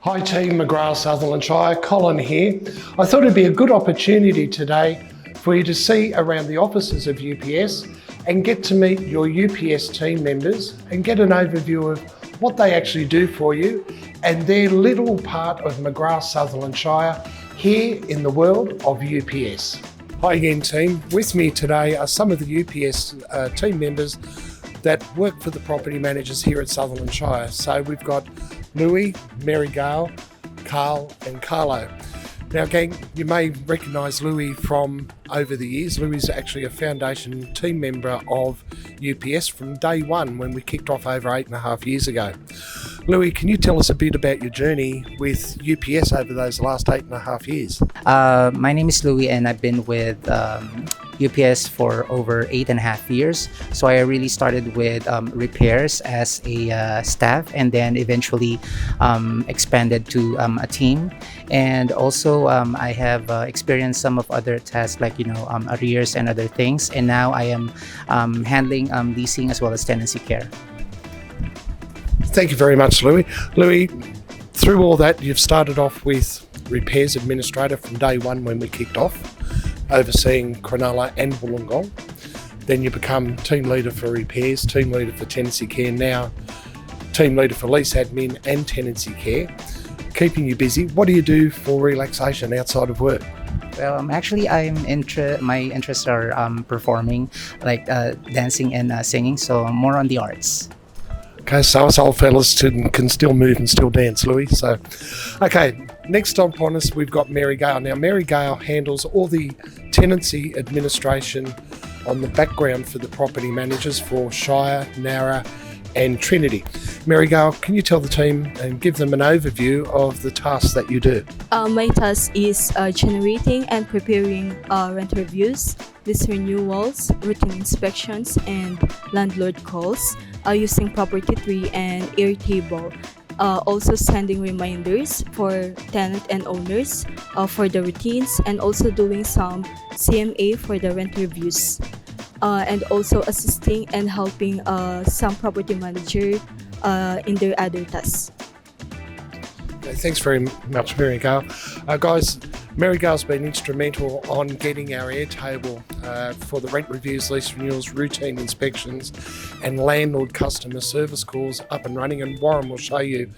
Hi team McGrath Sutherland Shire, Colin here. I thought it'd be a good opportunity today for you to see around the offices of UPS and get to meet your UPS team members and get an overview of what they actually do for you and their little part of McGrath Sutherland Shire here in the world of UPS. Hi again team, with me today are some of the UPS team members that work for the property managers here at Sutherland Shire. So we've got Louis, Mary Gale, Carl and Carlo. Now gang, you may recognise Louis from over the years. Louis is actually a foundation team member of UPS from day one when we kicked off over 8.5 years ago. Louis, can you tell us a bit about your journey with UPS over those last 8.5 years? My name is Louis and I've been with UPS for over 8.5 years. So I really started with repairs as a staff and then eventually expanded to a team. And also I have experienced some of other tasks like arrears and other things. And now I am handling leasing as well as tenancy care. Thank you very much, Louis. Louis, through all that, you've started off with repairs administrator from day one when we kicked off, overseeing Cronulla and Wollongong. Then you become team leader for repairs, team leader for tenancy care, now team leader for lease admin and tenancy care, keeping you busy. What do you do for relaxation outside of work? Well, my interests are performing, like dancing and singing, so more on the arts. Okay, so us old fellas can still move and still dance, Louis. So, okay, next up on us, we've got Mary Gale. Now, Mary Gale handles all the tenancy administration on the background for the property managers for Shire, Narra and Trinity. Mary Gale, can you tell the team and give them an overview of the tasks that you do? My task is generating and preparing rent reviews, lease renewals, routine inspections, and landlord calls using property tree and Airtable. Also sending reminders for tenant and owners for the routines, and also doing some CMA for the rent reviews. And also assisting and helping some property manager in their other tasks. Okay, thanks very much, Mary Gale. Guys, Mary Gale's been instrumental on getting our Airtable for the rent reviews, lease renewals, routine inspections and landlord customer service calls up and running, and Warren will show you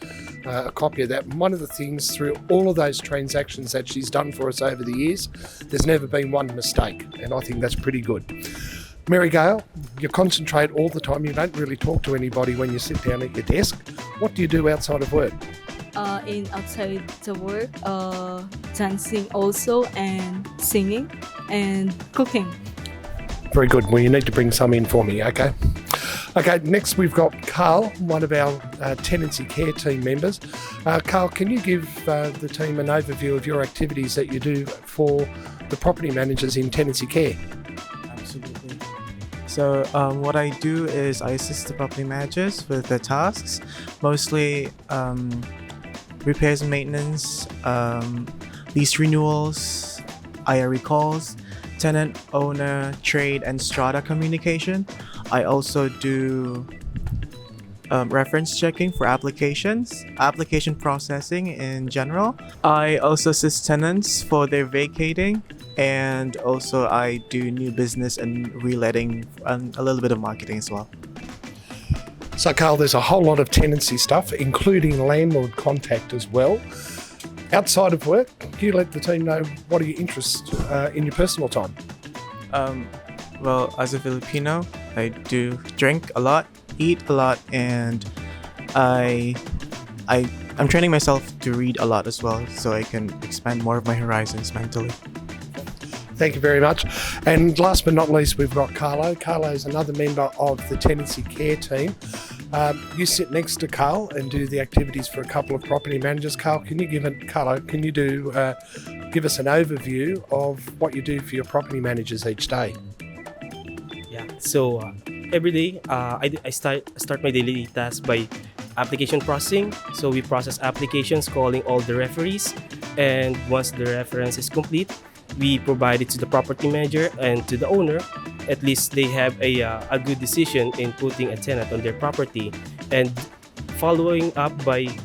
a copy of that. And one of the things through all of those transactions that she's done for us over the years, there's never been one mistake, and I think that's pretty good. Mary Gale, you concentrate all the time. You don't really talk to anybody when you sit down at your desk. What do you do outside of work? Outside the work, dancing also, and singing and cooking. Very good. Well, you need to bring some in for me, okay? Okay, next we've got Carl, one of our tenancy care team members. Carl, can you give the team an overview of your activities that you do for the property managers in tenancy care? Absolutely. So what I do is I assist the property managers with their tasks, mostly repairs and maintenance, lease renewals, IRE calls, tenant, owner, trade and strata communication. I also do reference checking for applications, application processing in general. I also assist tenants for their vacating, and also I do new business and reletting and a little bit of marketing as well. So Carl, there's a whole lot of tenancy stuff, including landlord contact as well. Outside of work, can you let the team know what are your interests in your personal time? Well, as a Filipino, I do drink a lot, eat a lot, and I'm training myself to read a lot as well, so I can expand more of my horizons mentally. Thank you very much. And last but not least, we've got Carlo. Carlo is another member of the tenancy care team. You sit next to Carl and do the activities for a couple of property managers. Carlo, can you give us an overview of what you do for your property managers each day? Yeah. So every day, I start my daily task by application processing. So we process applications, calling all the referees, and once the reference is complete, we provide it to the property manager and to the owner. At least they have a good decision in putting a tenant on their property, and following up by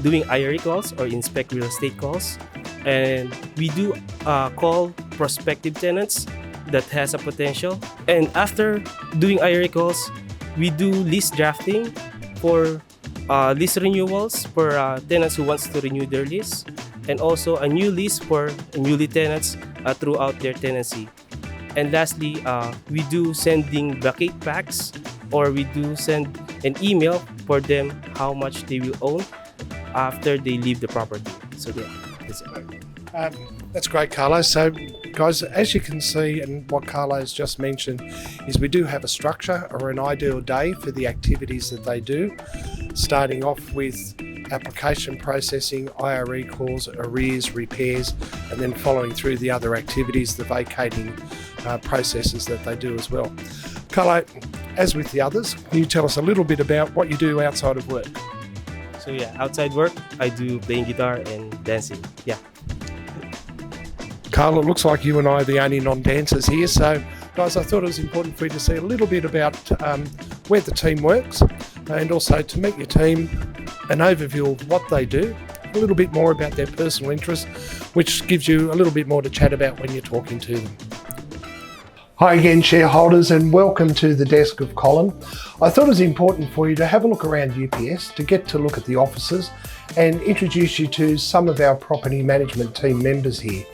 doing IRE calls or inspect real estate calls. And we do call prospective tenants that has a potential. And after doing IRE calls, we do lease drafting for lease renewals for tenants who wants to renew their lease, and also a new lease for newly tenants throughout their tenancy. And lastly, we do sending vacate packs, or we do send an email for them how much they will own after they leave the property. So yeah, that's it. That's great, Carlo. So, guys, as you can see, and what Carlo has just mentioned, is we do have a structure or an ideal day for the activities that they do, starting off with application processing, IRE calls, arrears, repairs, and then following through the other activities, the vacating processes that they do as well. Carlo, as with the others, can you tell us a little bit about what you do outside of work? So yeah, outside work, I do playing guitar and dancing. Yeah. Carl, it looks like you and I are the only non-dancers here, so guys, I thought it was important for you to see a little bit about where the team works, and also to meet your team, an overview of what they do, a little bit more about their personal interests, which gives you a little bit more to chat about when you're talking to them. Hi again, shareholders, and welcome to the desk of Colin. I thought it was important for you to have a look around UPS, to get to look at the offices and introduce you to some of our property management team members here.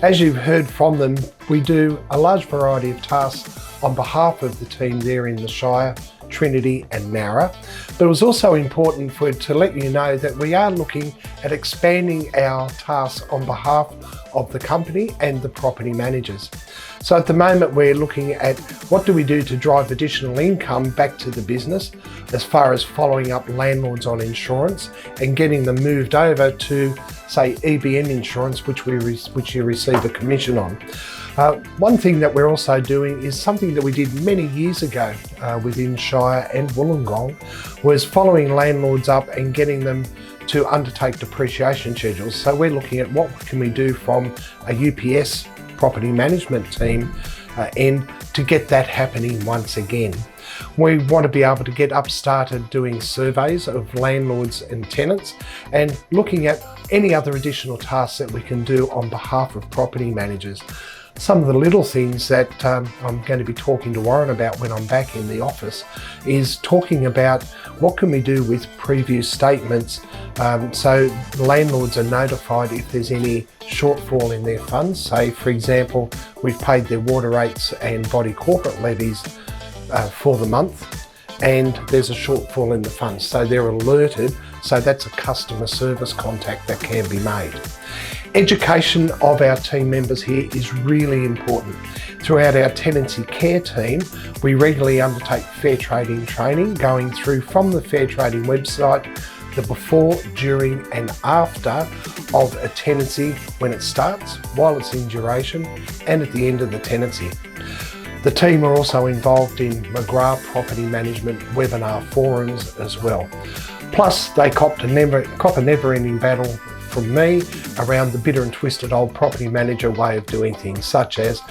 As you've heard from them, we do a large variety of tasks on behalf of the team there in the Shire, Trinity and Nowra. But it was also important to let you know that we are looking at expanding our tasks on behalf of the company and the property managers. So at the moment we're looking at what do we do to drive additional income back to the business, as far as following up landlords on insurance and getting them moved over to, say, EBN insurance, which you receive a commission on. One thing that we're also doing is something that we did many years ago within Shire and Wollongong, was following landlords up and getting them to undertake depreciation schedules. So we're looking at what can we do from a UPS property management team end to get that happening once again. We want to be able to get started doing surveys of landlords and tenants, and looking at any other additional tasks that we can do on behalf of property managers. Some of the little things that I'm going to be talking to Warren about when I'm back in the office is talking about what can we do with previous statements, so landlords are notified if there's any shortfall in their funds. Say, for example, we've paid their water rates and body corporate levies for the month, and there's a shortfall in the funds, so they're alerted. So that's a customer service contact that can be made. Education of our team members here is really important. Throughout our tenancy care team, we regularly undertake fair trading training, going through from the fair trading website, the before, during and after of a tenancy, when it starts, while it's in duration, and at the end of the tenancy. The team are also involved in McGrath property management webinar forums as well. Plus, they cop a never-ending battle from me around the bitter and twisted old property manager way of doing things, such as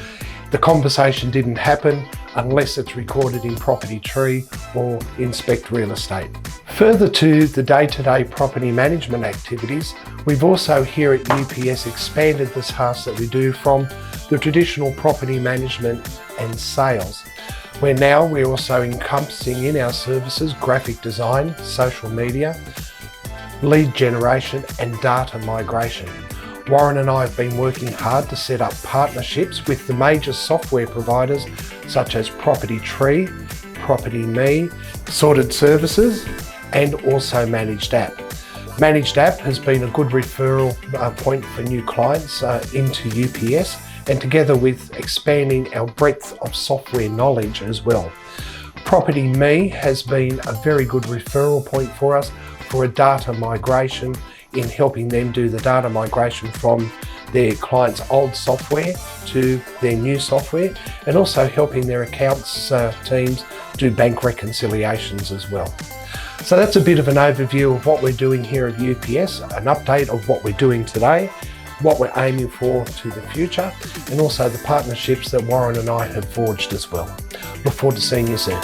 the conversation didn't happen unless it's recorded in Property Tree or Inspect Real Estate. Further to the day-to-day property management activities, we've also here at UPS expanded the tasks that we do from the traditional property management and sales, where now we're also encompassing in our services graphic design, social media, lead generation and data migration. Warren and I have been working hard to set up partnerships with the major software providers such as Property Tree, Property Me, Sorted Services and also Managed App. Managed App has been a good referral point for new clients into UPS, and together with expanding our breadth of software knowledge as well. Property Me has been a very good referral point for us for a data migration, in helping them do the data migration from their clients' old software to their new software, and also helping their accounts teams do bank reconciliations as well. So that's a bit of an overview of what we're doing here at UPS, an update of what we're doing today, what we're aiming for to the future, and also the partnerships that Warren and I have forged as well. Look forward to seeing you soon.